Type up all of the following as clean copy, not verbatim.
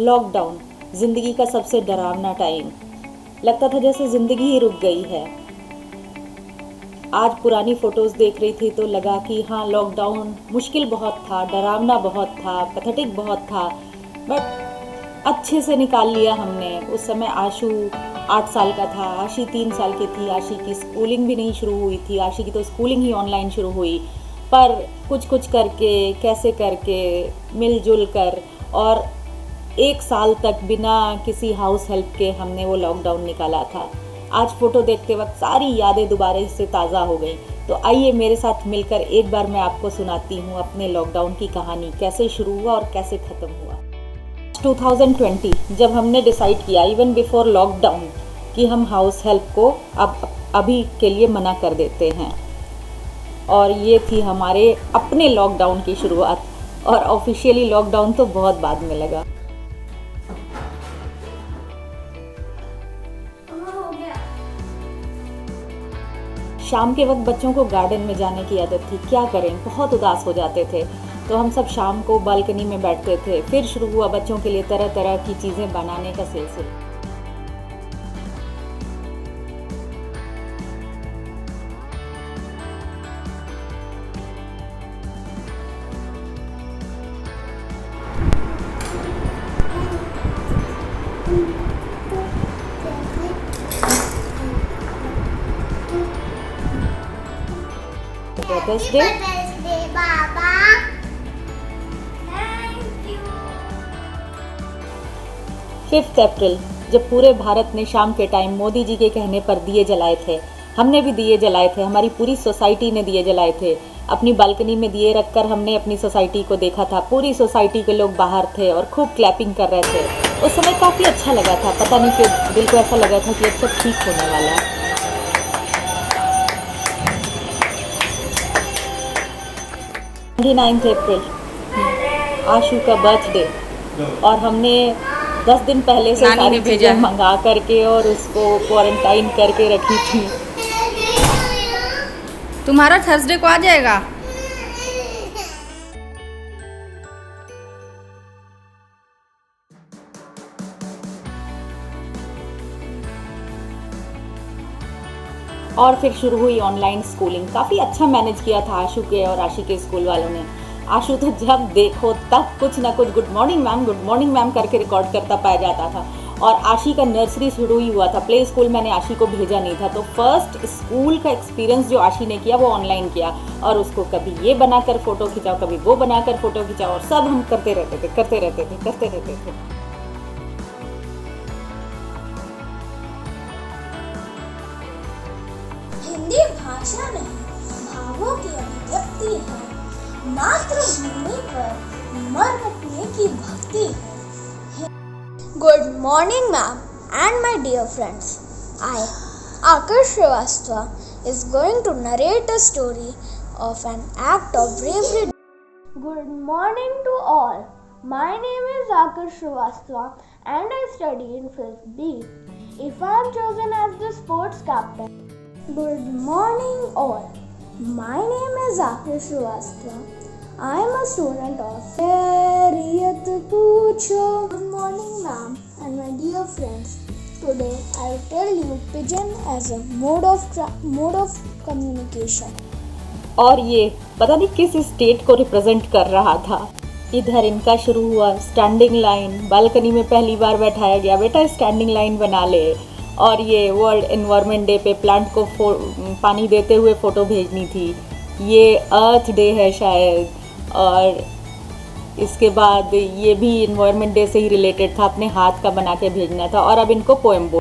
Lockdown ज़िंदगी का सबसे डरावना टाइम। लगता था जैसे ज़िंदगी ही रुक गई है। आज पुरानी फ़ोटोज़ देख रही थी तो लगा कि हाँ, लॉकडाउन मुश्किल बहुत था, डरावना बहुत था, पैथेटिक बहुत था, बट अच्छे से निकाल लिया हमने। उस समय आशु 8 साल का था, आशी 3 साल की थी, आशी की स्कूलिंग भी नहीं शुरू हुई थी, आशी की तो स्कूलिंग ही ऑनलाइन शुरू हुई। पर कुछ कुछ करके, कैसे करके, मिलजुल कर और 1 साल तक बिना किसी हाउस हेल्प के हमने वो लॉकडाउन निकाला था। आज फ़ोटो देखते वक्त सारी यादें दोबारा से ताज़ा हो गई। तो आइए मेरे साथ मिलकर एक बार मैं आपको सुनाती हूँ अपने लॉकडाउन की कहानी, कैसे शुरू हुआ और कैसे ख़त्म हुआ। 2020 जब हमने डिसाइड किया इवन बिफोर लॉकडाउन कि हम हाउस हेल्प को अब अभी के लिए मना कर देते हैं, और ये थी हमारे अपने लॉकडाउन की शुरुआत। और ऑफिशियली लॉकडाउन तो बहुत बाद में लगा। शाम के वक्त बच्चों को गार्डन में जाने की आदत थी। क्या करें, बहुत उदास हो जाते थे तो हम सब शाम को बालकनी में बैठते थे। फिर शुरू हुआ बच्चों के लिए तरह तरह की चीज़ें बनाने का सिलसिला। Brothers day, Baba, thank you. 5 अप्रैल जब पूरे भारत ने शाम के टाइम मोदी जी के कहने पर दिए जलाए थे, हमने भी दिए जलाए थे, हमारी पूरी सोसाइटी ने दिए जलाए थे। अपनी बालकनी में दिए रखकर हमने अपनी सोसाइटी को देखा था। पूरी सोसाइटी के लोग बाहर थे और खूब क्लैपिंग कर रहे थे। उस समय काफ़ी अच्छा लगा था, पता नहीं क्यों दिल को ऐसा लगा था कि अब सब ठीक होने वाला है। 29 अप्रैल आशु का बर्थडे, और हमने 10 दिन पहले से सारी चीज़ें मंगा करके और उसको क्वारंटाइन करके रखी थी। तुम्हारा थर्सडे को आ जाएगा। और फिर शुरू हुई ऑनलाइन स्कूलिंग। काफ़ी अच्छा मैनेज किया था आशु के और आशी के स्कूल वालों ने। आशु तो जब देखो तब कुछ ना कुछ गुड मॉर्निंग मैम करके रिकॉर्ड करता पाया जाता था। और आशी का नर्सरी शुरू ही हुआ था, प्ले स्कूल मैंने आशी को भेजा नहीं था। तो फर्स्ट स्कूल का एक्सपीरियंस जो आशी ने किया वो ऑनलाइन किया, और उसको कभी ये बनाकर फ़ोटो खिंचाओ, कभी वो बनाकर फ़ोटो खिंचाओ, और सब हम करते रहते थे। हिंदी भाषा नहीं, भावों की अभिव्यक्ति है। मातृभूमि पर मर मिटने की भक्ति है। Good morning, ma'am, and my dear friends. I, Akash Srivastava, is going to narrate a story of an act of bravery. Good morning to all. My name is Akash Srivastava, and I study in 5th B. If I am chosen as the sports captain. Good morning all. My name is Akash Srivastava. I am a student of Harriet Pucho. Good morning, ma'am, and my dear friends. Today I will tell you pigeon as a mode of communication. और ये पता नहीं किस state को represent कर रहा था। इधर इनका शुरू हुआ स्टैंडिंग लाइन। बालकनी में पहली बार बैठाया गया, बेटा स्टैंडिंग लाइन बना ले। और ये वर्ल्ड एनवायरनमेंट डे पे प्लांट को पानी देते हुए फ़ोटो भेजनी थी। ये अर्थ डे है शायद। और इसके बाद ये भी एनवायरनमेंट डे से ही रिलेटेड था, अपने हाथ का बना के भेजना था। और अब इनको पोएम बोल।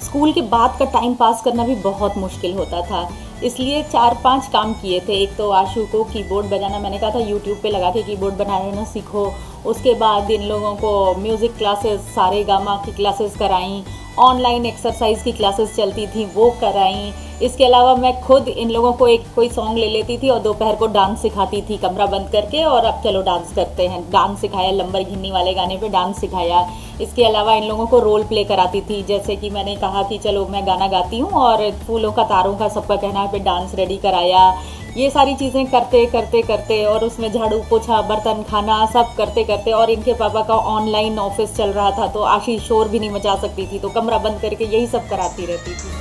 स्कूल के बाद का टाइम पास करना भी बहुत मुश्किल होता था, इसलिए 4-5 काम किए थे। एक तो आशु को कीबोर्ड बजाना, मैंने कहा था यूट्यूब पे लगा के कीबोर्ड बनाना सीखो। उसके बाद इन लोगों को म्यूज़िक क्लासेस, सारे गामा की क्लासेस कराई। ऑनलाइन एक्सरसाइज की क्लासेस चलती थी वो कराई। इसके अलावा मैं खुद इन लोगों को एक कोई सॉन्ग ले लेती थी और दोपहर को डांस सिखाती थी कमरा बंद करके, और अब चलो डांस करते हैं। डांस सिखाया, लंबरगिनी वाले गाने पे डांस सिखाया। इसके अलावा इन लोगों को रोल प्ले कराती थी, जैसे कि मैंने कहा कि चलो मैं गाना गाती हूँ और फूलों का तारों का सबका कहना है पे डांस रेडी कराया। ये सारी चीज़ें करते करते करते और उसमें झाड़ू पोछा बर्तन खाना सब करते करते, और इनके पापा का ऑनलाइन ऑफिस चल रहा था तो आशी शोर भी नहीं मचा सकती थी, तो कमरा बंद करके यही सब कराती रहती थी।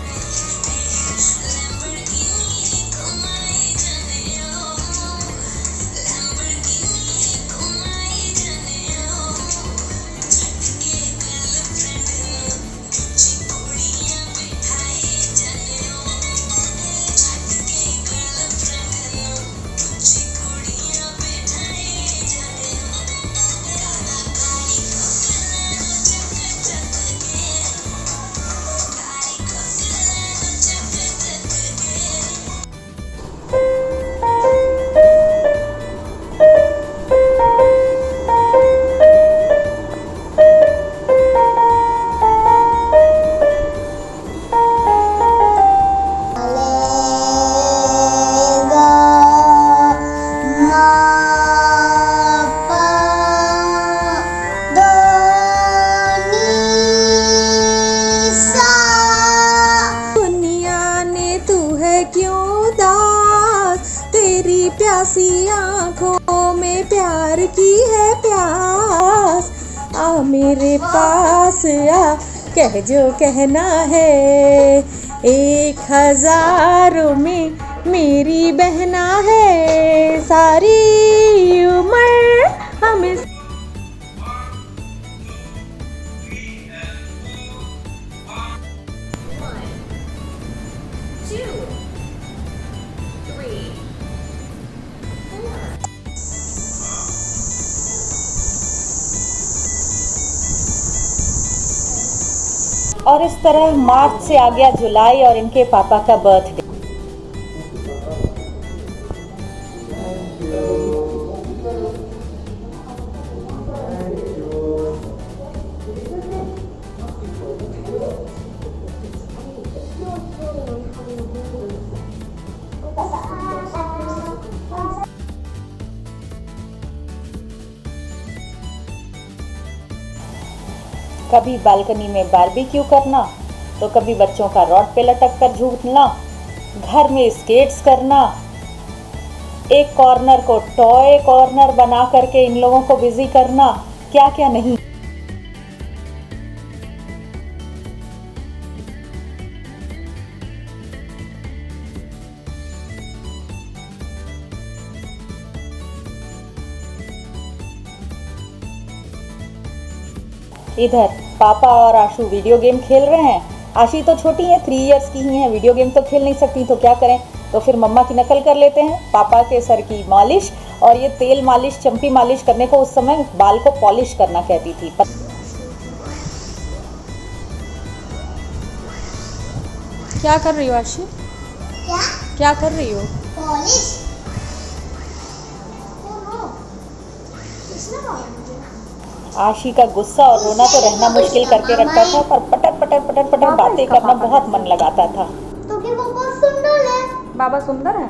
प्यासी आँखों में प्यार की है प्यास, आ मेरे पास आ कह जो कहना है, 1000 में मेरी बहना है, सारी उम्र हमें और इस तरह मार्च से आ गया जुलाई और इनके पापा का बर्थडे। कभी बालकनी में बारबेक्यू करना, तो कभी बच्चों का रॉड पे लटक कर झूलना, घर में स्केट्स करना, एक कॉर्नर को टॉय कॉर्नर बना करके इन लोगों को बिजी करना, क्या क्या नहीं। इधर पापा और आशु वीडियो गेम खेल रहे हैं। आशी तो छोटी है, 3 इयर्स की ही है, वीडियो गेम तो खेल नहीं सकती, तो क्या करें, तो फिर मम्मा की नकल कर लेते हैं। पापा के सर की मालिश, और ये तेल मालिश चंपी मालिश करने को उस समय बाल को पॉलिश करना कहती थी। क्या कर रही हो आशी? क्या कर रही हो? पॉलिश। आशी का गुस्सा और रोना तो रहना मुश्किल करके रखता था, पर पटर पटर पटर पटर बातें करना बहुत मन लगाता था। तो कि वो बहुत सुंदर है। बाबा सुंदर है?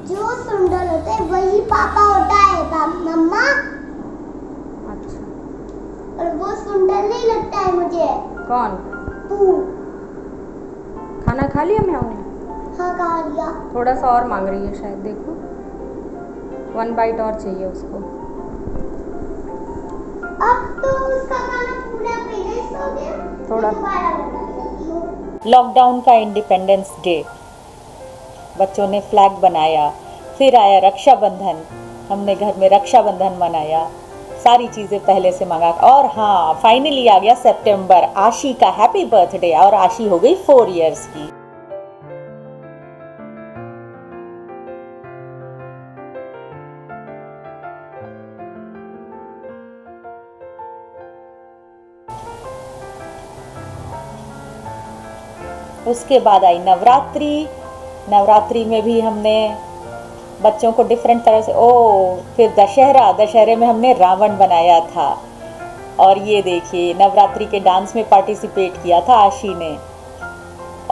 जो सुंदर होता है वही पापा होता है मम्मा। अच्छा। और वो सुंदर नहीं लगता है मुझे। कौन? तू। खाना खा लिया मैं हमने? हाँ खा लिया। थोड़ा सा और मांग रही है शायद, देखो 1 बाइट और चाहिए उसको। अब तो उसका खाना पूरा फिनिश हो गया, थोड़ा दोबारा बना लेती हूँ। लॉकडाउन का इंडिपेंडेंस डे, बच्चों ने फ्लैग बनाया, फिर आया रक्षाबंधन, हमने घर में रक्षाबंधन मनाया, सारी चीज़ें पहले से मंगा, और हाँ फाइनली आ गया सितंबर, आशी का हैप्पी बर्थडे, और आशी हो गई 4 इयर्स की। उसके बाद आई नवरात्रि। नवरात्रि में भी हमने बच्चों को डिफरेंट तरह से फिर दशहरा, दशहरे में हमने रावण बनाया था। और ये देखिए नवरात्रि के डांस में पार्टिसिपेट किया था आशी ने।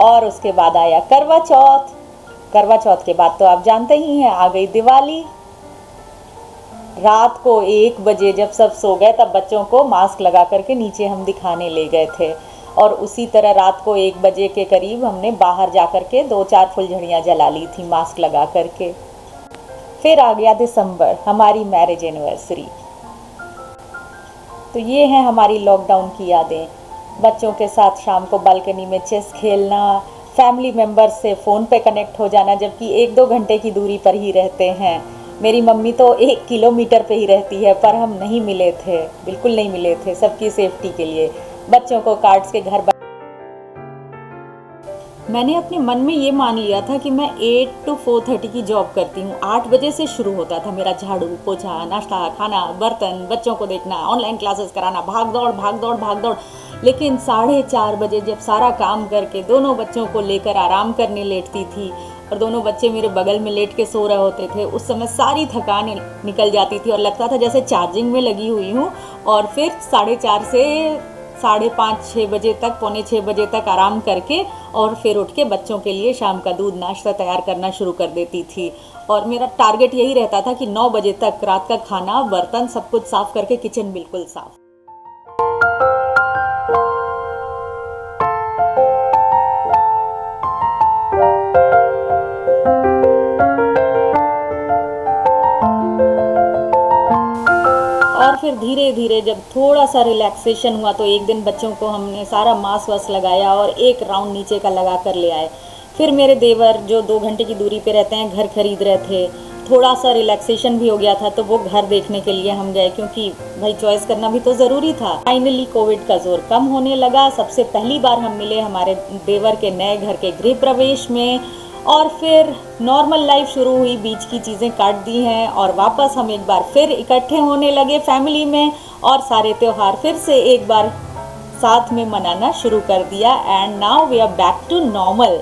और उसके बाद आया करवा चौथ। करवा चौथ के बाद तो आप जानते ही हैं आ गई दिवाली। रात को 1 बजे जब सब सो गए तब बच्चों को मास्क लगा करके नीचे हम दिखाने ले गए थे, और उसी तरह रात को 1 बजे के करीब हमने बाहर जा कर के 2-4 फुलझड़ियाँ जला ली थी मास्क लगा करके। फिर आ गया दिसंबर, हमारी मैरिज एनिवर्सरी। तो ये हैं हमारी लॉकडाउन की यादें। बच्चों के साथ शाम को बालकनी में चेस खेलना, फैमिली मेम्बर्स से फ़ोन पे कनेक्ट हो जाना, जबकि 1-2 घंटे की दूरी पर ही रहते हैं। मेरी मम्मी तो 1 किलोमीटर पे ही रहती है, पर हम नहीं मिले थे, बिल्कुल नहीं मिले थे, सबकी सेफ्टी के लिए। बच्चों को कार्ड्स के घर मैंने अपने मन में ये मान लिया था कि मैं 8 to 4:30 की जॉब करती हूँ। 8 बजे से शुरू होता था मेरा झाड़ू पोछा, नाश्ता, खाना, बर्तन, बच्चों को देखना, ऑनलाइन क्लासेस कराना, भाग दौड़ भाग दौड़ भाग दौड़। लेकिन 4:30 बजे जब सारा काम करके दोनों बच्चों को लेकर आराम करने लेटती थी और दोनों बच्चे मेरे बगल में लेट के सो रहे होते थे, उस समय सारी थकान निकल जाती थी और लगता था जैसे चार्जिंग में लगी हुई हूँ। और फिर 4:30 से 5:30-6 बजे तक, पौने 6 बजे तक आराम करके और फिर उठ के बच्चों के लिए शाम का दूध नाश्ता तैयार करना शुरू कर देती थी। और मेरा टारगेट यही रहता था कि 9 बजे तक रात का खाना, बर्तन सब कुछ साफ करके किचन बिल्कुल साफ। और फिर धीरे धीरे जब थोड़ा सा रिलैक्सेशन हुआ तो एक दिन बच्चों को हमने सारा मास्क वास्क लगाया और एक राउंड नीचे का लगा कर ले आए। फिर मेरे देवर जो 2 घंटे की दूरी पे रहते हैं घर खरीद रहे थे, थोड़ा सा रिलैक्सेशन भी हो गया था तो वो घर देखने के लिए हम गए, क्योंकि भाई चॉइस करना भी तो ज़रूरी था। फाइनली कोविड का जोर कम होने लगा। सबसे पहली बार हम मिले हमारे देवर के नए घर के गृह प्रवेश में, और फिर नॉर्मल लाइफ शुरू हुई। बीच की चीज़ें काट दी हैं और वापस हम एक बार फिर इकट्ठे होने लगे फैमिली में, और सारे त्यौहार फिर से एक बार साथ में मनाना शुरू कर दिया। And now we are back to normal.